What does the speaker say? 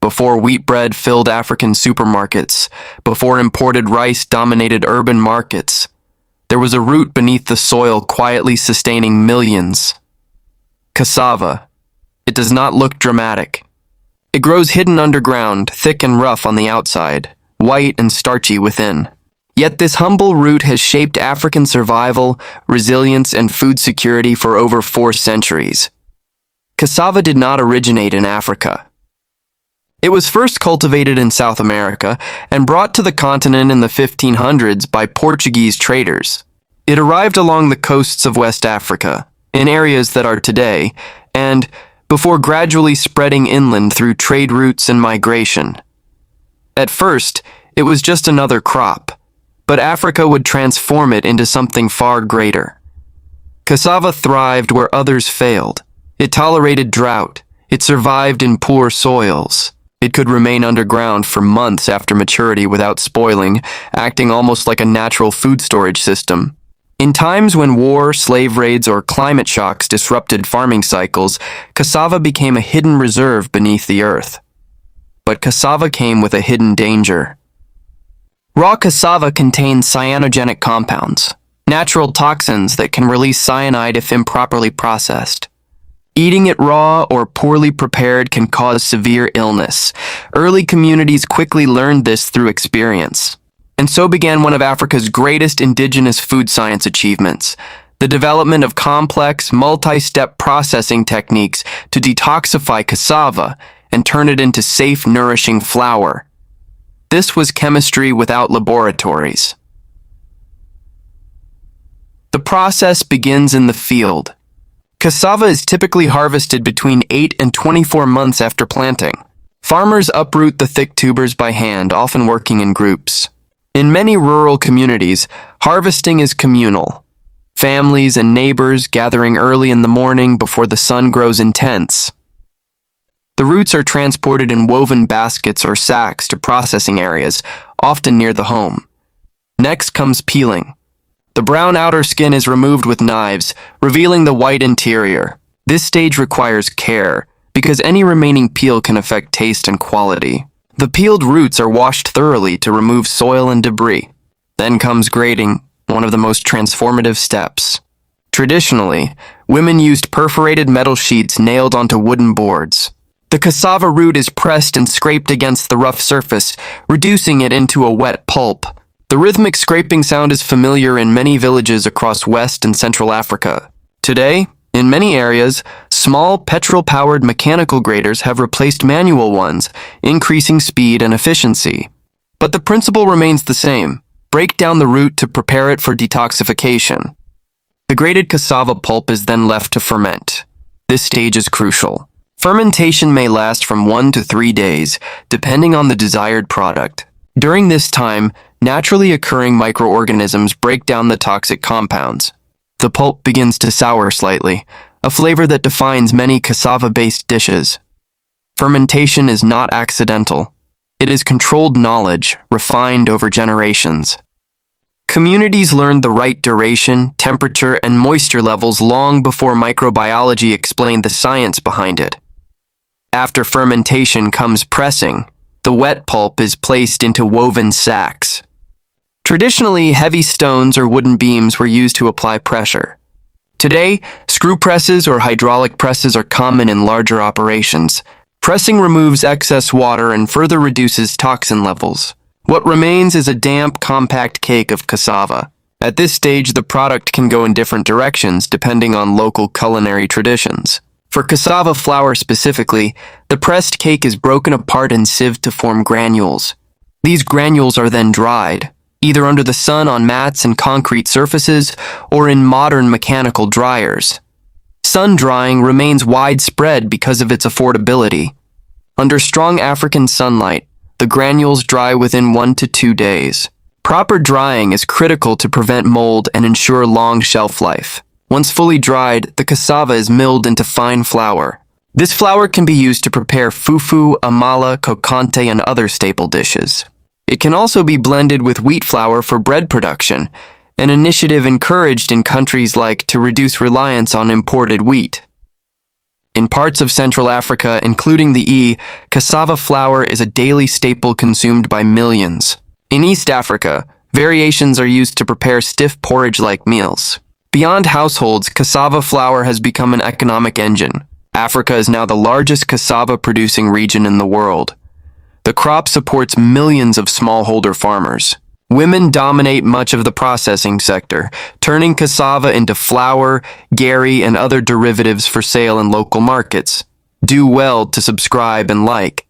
before wheat bread filled African supermarkets, before imported rice dominated urban markets. There was a root beneath the soil quietly sustaining millions. Cassava. It does not look dramatic. It grows hidden underground, thick and rough on the outside, white and starchy within. Yet this humble root has shaped African survival, resilience, and food security for over 4 centuries. Cassava did not originate in Africa. It was first cultivated in South America and brought to the continent in the 1500s by Portuguese traders. It arrived along the coasts of West Africa, in areas that are today, and before gradually spreading inland through trade routes and migration. At first, it was just another crop, but Africa would transform it into something far greater. Cassava thrived where others failed. It tolerated drought. It survived in poor soils. It could remain underground for months after maturity without spoiling, acting almost like a natural food storage system. In times when war, slave raids, or climate shocks disrupted farming cycles, cassava became a hidden reserve beneath the earth. But cassava came with a hidden danger. Raw cassava contains cyanogenic compounds, natural toxins that can release cyanide if improperly processed. Eating it raw or poorly prepared can cause severe illness. Early communities quickly learned this through experience. And so began one of Africa's greatest indigenous food science achievements, the development of complex, multi-step processing techniques to detoxify cassava and turn it into safe, nourishing flour. This was chemistry without laboratories. The process begins in the field. Cassava is typically harvested between 8 and 24 months after planting. Farmers uproot the thick tubers by hand, often working in groups. In many rural communities, harvesting is communal. Families and neighbors gathering early in the morning before the sun grows intense. The roots are transported in woven baskets or sacks to processing areas, often near the home. Next comes peeling. The brown outer skin is removed with knives, revealing the white interior. This stage requires care, because any remaining peel can affect taste and quality. The peeled roots are washed thoroughly to remove soil and debris. Then comes grating, one of the most transformative steps. Traditionally, women used perforated metal sheets nailed onto wooden boards. The cassava root is pressed and scraped against the rough surface, reducing it into a wet pulp. The rhythmic scraping sound is familiar in many villages across West and Central Africa. Today, in many areas, small petrol-powered mechanical graters have replaced manual ones, increasing speed and efficiency. But the principle remains the same. Break down the root to prepare it for detoxification. The grated cassava pulp is then left to ferment. This stage is crucial. Fermentation may last from 1 to 3 days, depending on the desired product. During this time, naturally occurring microorganisms break down the toxic compounds. The pulp begins to sour slightly, a flavor that defines many cassava-based dishes. Fermentation is not accidental. It is controlled knowledge, refined over generations. Communities learned the right duration, temperature, and moisture levels long before microbiology explained the science behind it. After fermentation comes pressing. The wet pulp is placed into woven sacks. Traditionally, heavy stones or wooden beams were used to apply pressure. Today, screw presses or hydraulic presses are common in larger operations. Pressing removes excess water and further reduces toxin levels. What remains is a damp, compact cake of cassava. At this stage, the product can go in different directions depending on local culinary traditions. For cassava flour specifically, the pressed cake is broken apart and sieved to form granules. These granules are then dried, either under the sun on mats and concrete surfaces or in modern mechanical dryers. Sun drying remains widespread because of its affordability. Under strong African sunlight, the granules dry within 1 to 2 days. Proper drying is critical to prevent mold and ensure long shelf life. Once fully dried, the cassava is milled into fine flour. This flour can be used to prepare fufu, amala, kokante, and other staple dishes. It can also be blended with wheat flour for bread production, an initiative encouraged in countries like to reduce reliance on imported wheat. In parts of Central Africa, including the cassava flour is a daily staple consumed by millions. In East Africa, variations are used to prepare stiff porridge-like meals. Beyond households, cassava flour has become an economic engine. Africa is now the largest cassava-producing region in the world. The crop supports millions of smallholder farmers. Women dominate much of the processing sector, turning cassava into flour, gari, and other derivatives for sale in local markets. Do well to subscribe and like.